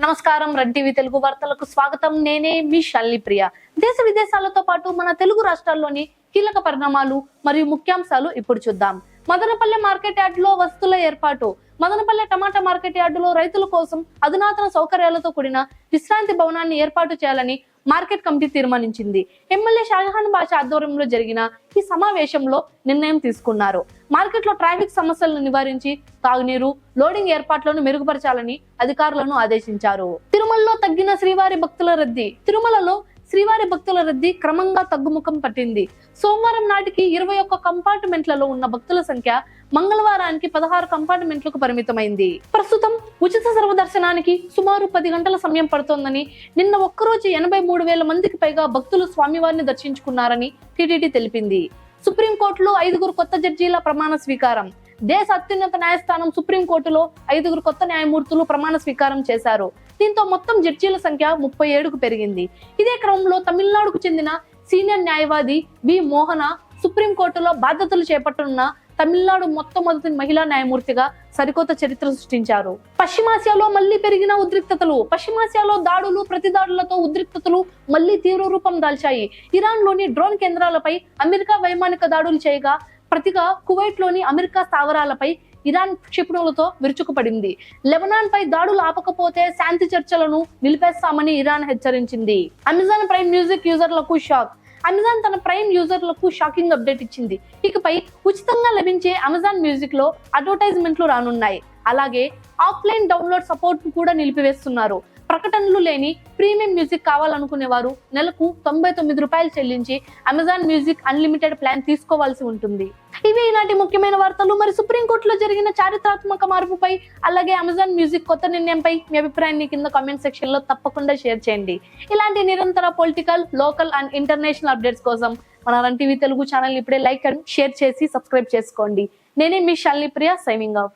నమస్కారం, run TV Telugu వార్తలకు స్వాగతం. నేనే మీ శాలిని ప్రియ. దేశ విదేశాలతో పాటు మన తెలుగు రాష్ట్రాల్లోని కీలక పరిణామాలు మరియు ముఖ్యాంశాలు ఇప్పుడు చూద్దాం. మదనపల్లె మార్కెట్ యార్డులో వసతుల ఏర్పాటు. మదనపల్లె టమాటా మార్కెట్ యార్డులో రైతుల కోసం అధునాతన సౌకర్యాలతో కూడిన విశ్రాంతి భవనాన్ని ఏర్పాటు చేయాలని మార్కెట్ కమిటీ తీర్మానించింది. ఎమ్మెల్యే షాజహాన్ బాషా ఆధ్వర్యంలో జరిగిన ఈ సమావేశంలో నిర్ణయం తీసుకున్నారు. మార్కెట్ లో ట్రాఫిక్ సమస్యలను నివారించి తాగునీరు, లోడింగ్ ఏర్పాట్లను మెరుగుపరచాలని అధికారులను ఆదేశించారు. తిరుమలలో తగ్గిన శ్రీవారి భక్తుల రద్దీ. తిరుమలలో శ్రీవారి భక్తుల రద్దీ క్రమంగా తగ్గుముఖం పట్టింది. సోమవారం నాటికి 21 కంపార్ట్మెంట్లలో ఉన్న భక్తుల సంఖ్య మంగళవారానికి 16 కంపార్ట్మెంట్లకు పరిమితమైంది. ప్రస్తుతం ఉచిత సర్వదర్శనానికి సుమారు 10 గంటల సమయం పడుతోందని, నిన్న ఒక్కరోజు 83,000 మందికి పైగా భక్తులు స్వామివారిని దర్శించుకున్నారని టీటీడీ తెలిపింది. సుప్రీంకోర్టులో 5 కొత్త జడ్జీల ప్రమాణ స్వీకారం. దేశ అత్యున్నత న్యాయస్థానం సుప్రీంకోర్టులో 5 కొత్త న్యాయమూర్తులు ప్రమాణ స్వీకారం చేశారు. దీంతో మొత్తం జడ్జీల సంఖ్య 37కు పెరిగింది. ఇదే క్రమంలో తమిళనాడుకు చెందిన సీనియర్ న్యాయవాది వి మోహన సుప్రీంకోర్టులో బాధ్యతలు చేపట్టనున్న తమిళనాడు మొట్టమొదటి మహిళా న్యాయమూర్తిగా సరికొత్త చరిత్ర సృష్టించారు. పశ్చిమాసియాలో మళ్లీ పెరిగిన ఉద్రిక్తతలు. పశ్చిమాసియాలో దాడులు, ప్రతిదాడులతో ఉద్రిక్తతలు మళ్లీ తీవ్ర రూపం దాల్చాయి. ఇరాన్ లోని డ్రోన్ కేంద్రాలపై అమెరికా వైమానిక దాడులు చేయగా, ప్రతిగా కువైట్ లోని అమెరికా స్థావరాలపై ఇరాన్ క్షిపణులతో విరుచుకుపడింది. లెబనాన్ పై దాడులు ఆపకపోతే శాంతి చర్చలను నిలిపేస్తామని ఇరాన్ హెచ్చరించింది. అమెజాన్ ప్రైమ్ మ్యూజిక్ యూజర్లకు షాక్. అమెజాన్ తన ప్రైమ్ యూజర్లకు షాకింగ్ అప్డేట్ ఇచ్చింది. ఇకపై ఉచితంగా లభించే అమెజాన్ మ్యూజిక్ లో అడ్వర్టైజ్మెంట్లు రానున్నాయి. అలాగే ఆఫ్లైన్ డౌన్లోడ్ సపోర్ట్ కూడా నిలిపివేస్తున్నారు. ప్రకటనలు లేని ప్రీమియం మ్యూజిక్ కావాలనుకునే వారు నెలకు 99 రూపాయలు చెల్లించి అమెజాన్ మ్యూజిక్ అన్లిమిటెడ్ ప్లాన్ తీసుకోవాల్సి ఉంటుంది. ఇవి ఇలాంటి ముఖ్యమైన వార్తలు. మరి సుప్రీంకోర్టులో జరిగిన చారిత్రాత్మక మార్పుపై, అలాగే అమెజాన్ మ్యూజిక్ కొత్త నిర్ణయంపై మీ అభిప్రాయాన్ని కింద కామెంట్ సెక్షన్ లో తప్పకుండా షేర్ చేయండి. ఇలాంటి నిరంతర political, local and international updates కోసం మన రన్ టీవీ తెలుగు ఛానల్ ఇప్పుడే లైక్ అండ్ షేర్ చేసి సబ్స్క్రైబ్ చేసుకోండి. నేనే మీ శాలిని ప్రియ, సైనింగ్ ఆఫ్.